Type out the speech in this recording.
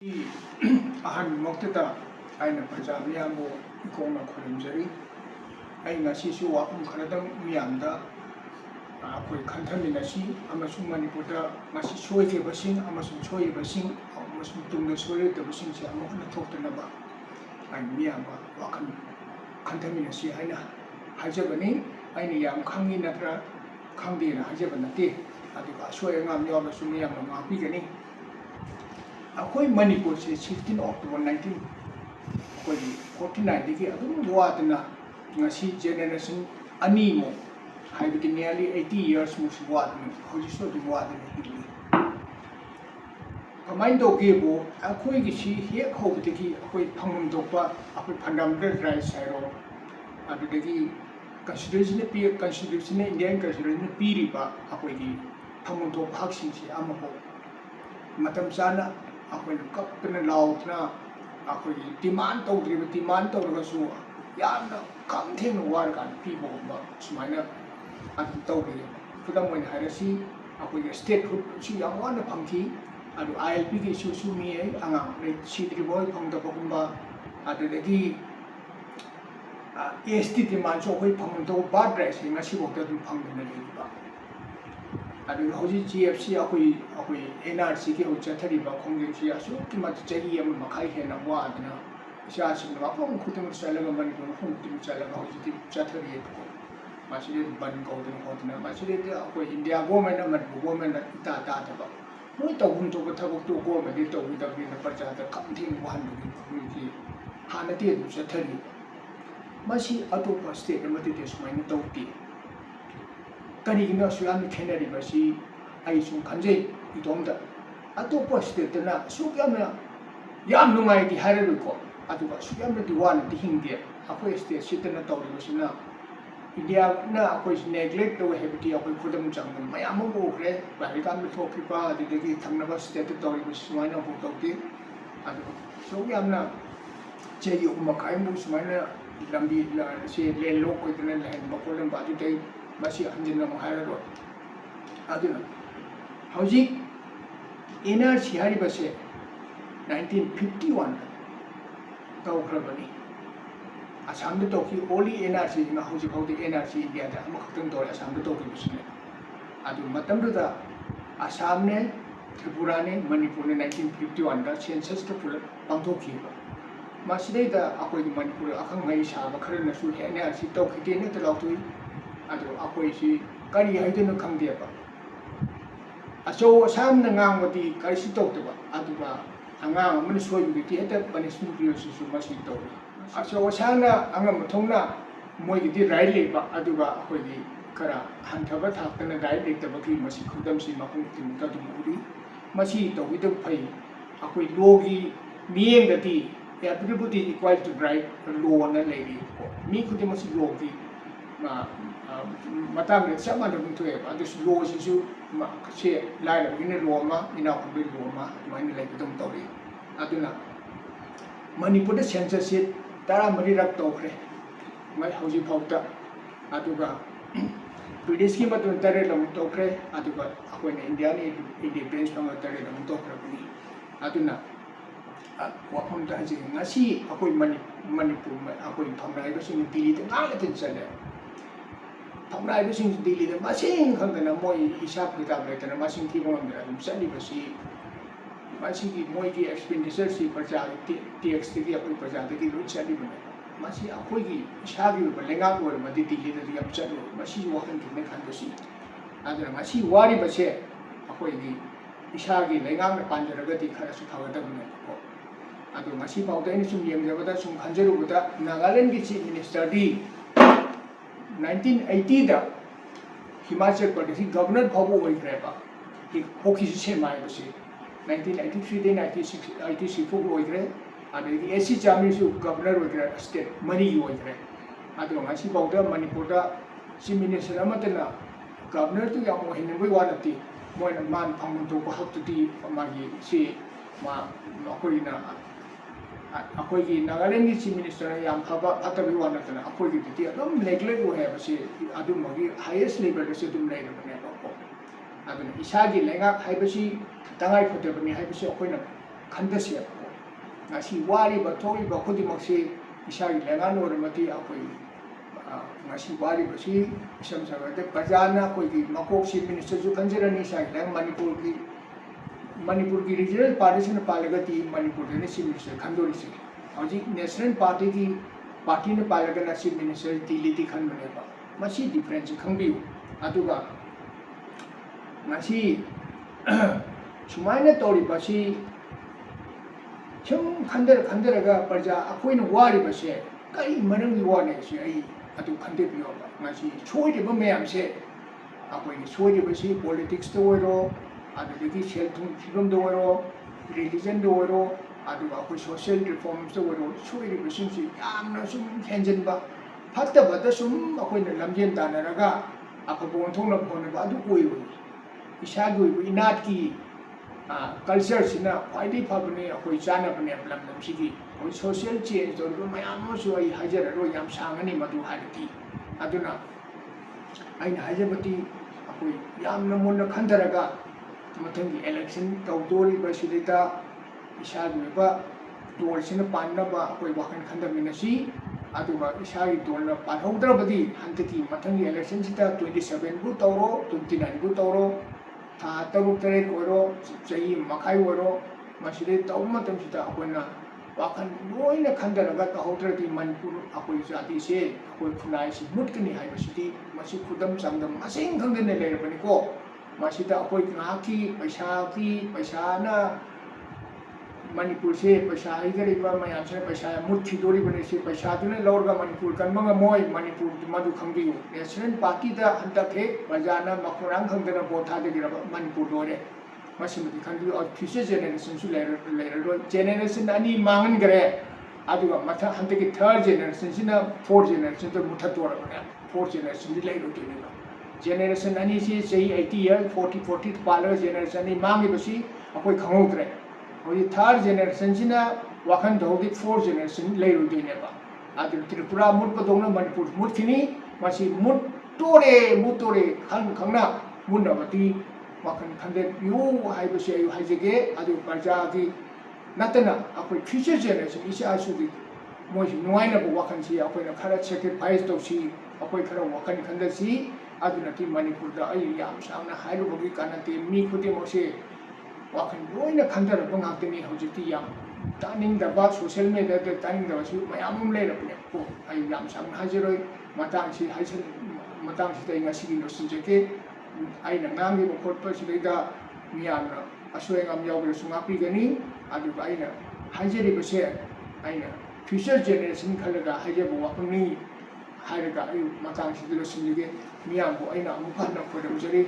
अहन मोक्तता आइना प्रजा Miami इकोंना खुलमजरी I ngasisu wafum kharadang miyamda akoi khanthaminasi amasung manipurda ngasi soige basing amasung choi basing amasung tungda soire da basing se amokna thoktanaba ai miyamba wakhan khanthaminasi haina hajabani aina yam khangi natra khangdi na hajabanate aduga soye ngam yawasu miyamna ngapigani akoi manipur se 16 October 1949 digi adum wadna ngasi generation ani mo haibiti nearly 80 years mus wadna hojiso di wadna hili kamain do gebo akoi gi si he khobiti akoi phangum dokpa akoi fundamental rights hairo adu digi constitution Indian constitution piri ba akoi gi phangum dok haksin si amako matam sana akoi kapna lautna akoi demand tawdriba demand tawragasu yamna kamtheng war kan people ba sumaina adu tawri khudam oin harasi akoi statehood si yamwana phangki adu ILP gi su mi anga re sidri boy phangda bagumba adu dagi ST demand so koi phangdo bad dress ngasi bokta du phangna ba adu hoji GFC akoi NRC ki ho chathari ba khongje si asu ki ma chagi am makhai hena wa adna sha sin ba phom khutum salaga man ko phom tim salaga hoji tim chathari ko masire ban ko den hotna masire akoi India government na mat government ta ta ba moi to hun to ba thak to ko ma de to wi da bi na parcha da kam thing wan du ki hana ti du chathari masi ato pa state ma ti des mai na to ti karigina sulam khenari basi ai sum khanje idomda atopa state na sukyamna yam nungai di hararu ko atuba sukyamna di wan di hingde akoi state sitna tawri basina India na akoi neglect to hebiti akoi khudam changna mayam mo gre bari kam thokri pa digi thangna ba state tawri basina ho tawti atu sukyamna chei uma kai mu sumaina lambi se le lo ko tena le ba kolam ba ju dei masi anjina mo hairo aduna hauji NRC hari base 1951 tawkrabani Assam de toki only NRC na hauji khawdi NRC India da am khatang dor Assam de toki bisne adu matam da Assam ne Tripura ne Manipur ne 1951 da census to pula pangthoki ba maside da akoi Manipur akhang ngai sa ba khare na su NRC toki te ne talautui adu akoi si kari haidena khangde ba aso sam na ngang wati kai si tok ba adu ba angang man soi bi ti heta punishment bi su masi tok aso sana angam thongna moi gi rai le ba adu ba akoi di kara hanthaba thakna rai le ta ba ki masi khudam si ma khung tim ka du muri masi to wi to phai akoi logi mieng da ti everybody equal to right law na le ri ko mi khudi masi logi matang de sama de buntu e adu lo si su ma che lai la ni lo ma ina ko be lo ma ma ni lai dum to ri aduna Manipur de censorship tara mari rak to khre mai hauji phauta aduga British ki matun tare lam to khre aduga akoi ne India ni independence pang tare lam to khre ni aduna wafam da ji ngasi akoi Manipur akoi thamrai ba sing dili de ngal de chale Thamrai bising dili de masing khangna moi hisab kitab le tana masing ki bon da dum sani basi masi ki moi ki expenditure si parja tax ki apni parja ki lu sani bane masi akoi ki hisab yu balenga ko ma di dili de yap chalo masi wa khan ne khan basi adra masi wari base akoi ki hisab ki lenga na panjara ga di khara su thawa da bane ko adu masi pawda ni sum yem jabada sum khanjaru buda Nagaland ki chief minister di 1980 da Himachal Pradesh governor bhabu oi greba ki hoki se mai basi 1983 de 96 fu oi gre ade ki AC Chamri su governor oi gre state mani oi gre adu ngasi bauda Manipur da chief minister amatena governor tu yang mo hin boi wanati moina man phang to ko hak tu di magi si ma akoi na akoi gi Nagaland ki chief minister yam phaba atabi wanatana akoi gi ti adum neglect wo hai basi adum magi highest level se dum lai na ne ko adun isa gi lenga hai basi tangai phote bani hai basi akoi na ꯈꯟꯗꯁꯦꯕꯀꯣ ꯉꯁꯤ ꯋꯥꯔꯤꯕ ꯊꯣꯛꯂꯤꯕ ꯈꯨꯗꯤꯡꯃꯛꯁꯤ ꯏꯁꯥꯒꯤ ꯂꯩꯉꯥꯛꯅ ꯑꯣꯏꯔꯃꯗꯤ ꯑꯩꯈꯣꯏ ngasi wari basi isam sabade pajana koi ki makok chief minister ju kanjirani sai lang manipur ki regional party se palaga ti manipur ne chief minister khandori se hoji national party ki party ne palaga na chief minister dili ti khan bane ba masi difference khangbi aduga ngasi sumaina tori basi chum khandera ga parja akoi na wari basi kai manang yi wane se ai adu khande biyo ba ngasi choide ba mayam se akoi ni choide ba si politics to wero adu degi sel thum phibam do wero religion do wero adu akoi social reforms to wero choide ba sim si yamna sum henjen ba phatta ba da sum akoi na lamjen ta na raga akoi bon thong na phone ba adu koi ro isa goi bu inat ki culture sina quite fabne akoi chana bane lam si ki social change to do mayam so ai hajar ro yam sangani madu harti aduna aina hajabati akoi yam na mun khandaraga mathang election tawdori ba silita isa ba dol sina panna ba akoi wakan khandamina si aduga isa gi dol na panhodra badi hantaki mathang election sita 27 bu tawro 29 bu tawro tha taruk tere oro chai makai oro masile tawma tam sita akoina wakan loina khandaraga tahodrati manipur akoi jati se akoi khunai si mutkani hai basiti masi khudam changdam masing khangdene le bani ko masita akoi ngaki paisa na manipur se paisa idari ba mayam se paisa muthi dori bani se paisa dune lorga manipur kan manga moi manipur madu khangbi national party da hanta the bajana makurang khangdana botha de gira manipur dore masimati khandi or future generation su later generation ani mangan gare aduga matha hante ki third generation sina fourth generation to mutha tora bana fourth generation di lairo to ni generation ani si sei 80 year 40 pala generation ni mangi basi akoi khangudre oi third generation sina wakan dodi fourth generation lairo to ni ba adu tripura mut pa dongna manipur mut thini masi mut tore khangna munna bati wakan khande yu hai basi ayu haijege adu parja gi natana akoi future generation isi asu gi moi nuai na wakan si akoi na khara sacrifice to si akoi khara wakan khanda si adu na ti manipur da ai yam sangna hairu bogi kanate mi khudi mo se wakan loina khanda ra bang akni hojiti yam taning da ba social media da taning da su mayam le ra ne ko ai yam sangna hajiroi matang si haisen matang si ta ngasi gi no sinjeke ai na ngangi mo khot pa silida miyamna asoi ngam yaw su ngapi gani adu ai na hajeri base ai na future generation khalaga hajebu wapni hairaga ai matang si dilo sinjege miyam bo ai na amuka na ko da ujari